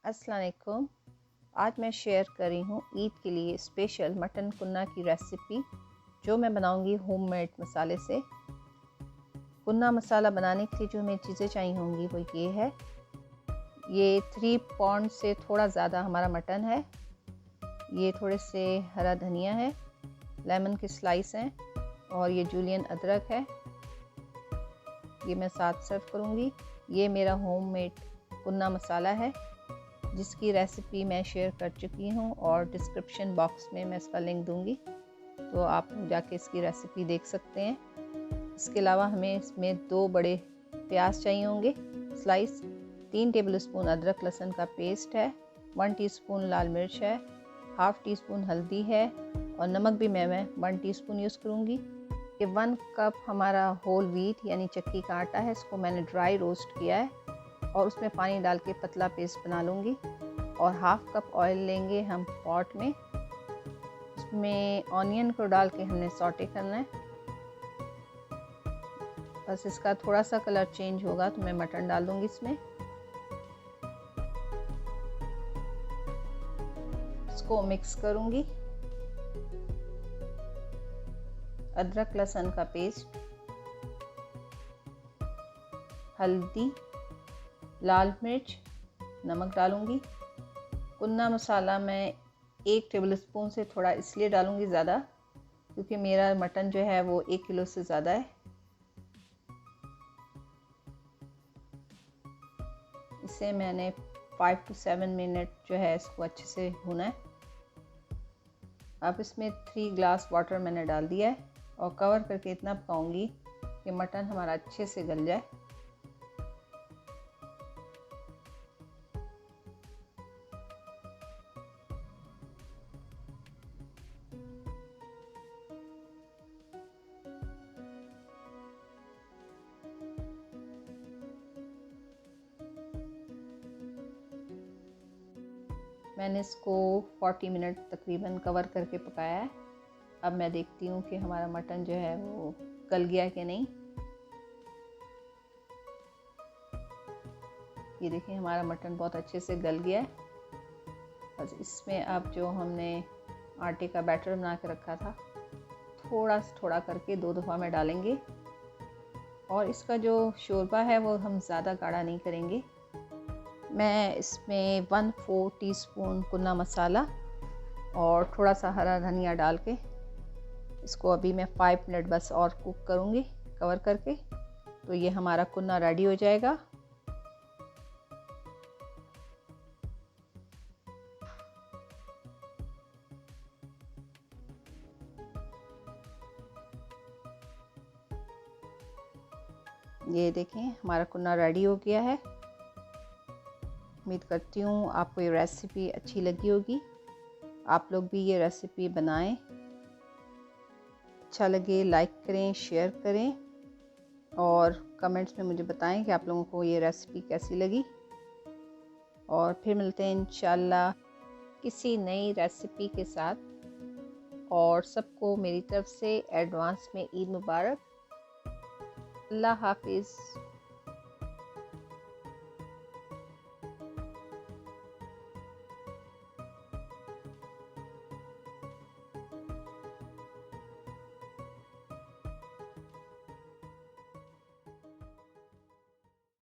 अस्सलाम वालेकुम। आज मैं शेयर कर रही हूँ ईद के लिए स्पेशल मटन कुन्ना की रेसिपी, जो मैं बनाऊँगी होममेड मसाले से। कुन्ना मसाला बनाने के लिए जो हमें चीज़ें चाहिए होंगी वो ये है। ये 3 पाउंड से थोड़ा ज़्यादा हमारा मटन है। ये थोड़े से हरा धनिया है, लेमन के स्लाइस हैं और ये जूलियन अदरक है। ये मैं साथ सर्व करूँगी। ये मेरा होममेड कुन्ना मसाला है, जिसकी रेसिपी मैं शेयर कर चुकी हूँ और डिस्क्रिप्शन बॉक्स में मैं इसका लिंक दूँगी, तो आप जाके इसकी रेसिपी देख सकते हैं। इसके अलावा हमें इसमें 2 बड़े प्याज चाहिए होंगे स्लाइस, 3 टेबलस्पून अदरक लहसुन का पेस्ट है, 1 टीस्पून लाल मिर्च है, हाफ़ टी स्पून हल्दी है और नमक भी मैं 1 टीस्पून यूज़ करूँगी। ये 1 कप हमारा होल व्हीट यानी चक्की का आटा है, इसको मैंने ड्राई रोस्ट किया है और उसमें पानी डाल के पतला पेस्ट बना लूँगी। और हाफ़ कप ऑयल लेंगे हम पॉट में, उसमें ऑनियन को डाल के हमने सॉटे करना है। बस इसका थोड़ा सा कलर चेंज होगा तो मैं मटन डाल दूँगी इसमें। इसको मिक्स करूँगी। अदरक लहसुन का पेस्ट, हल्दी, लाल मिर्च, नमक डालूँगी। कुन्ना मसाला मैं 1 टेबलस्पून से थोड़ा इसलिए डालूँगी ज़्यादा, क्योंकि मेरा मटन जो है वो 1 किलो से ज़्यादा है। इसे मैंने 5 to 7 मिनट जो है इसको अच्छे से भूना है। अब इसमें 3 ग्लास वाटर मैंने डाल दिया है और कवर करके इतना पकाऊंगी कि मटन हमारा अच्छे से गल जाए। मैंने इसको 40 मिनट तकरीबन कवर करके पकाया है। अब मैं देखती हूँ कि हमारा मटन जो है वो गल गया कि नहीं। ये देखिए हमारा मटन बहुत अच्छे से गल गया है। बस इसमें अब जो हमने आटे का बैटर बना के रखा था, थोड़ा थोड़ा करके 2 दफ़ा में डालेंगे। और इसका जो शोरबा है वो हम ज़्यादा गाढ़ा नहीं करेंगे। मैं इसमें 1/4 टीस्पून कुन्ना मसाला और थोड़ा सा हरा धनिया डाल के इसको अभी मैं 5 मिनट बस और कुक करूँगी कवर करके, तो ये हमारा कुन्ना रेडी हो जाएगा। ये देखें हमारा कुन्ना रेडी हो गया है। उम्मीद करती हूँ आपको ये रेसिपी अच्छी लगी होगी। आप लोग भी ये रेसिपी बनाएं। अच्छा लगे लाइक करें, शेयर करें और कमेंट्स में मुझे बताएं कि आप लोगों को ये रेसिपी कैसी लगी। और फिर मिलते हैं इंशाल्लाह किसी नई रेसिपी के साथ। और सबको मेरी तरफ से एडवांस में ईद मुबारक। अल्लाह हाफिज़।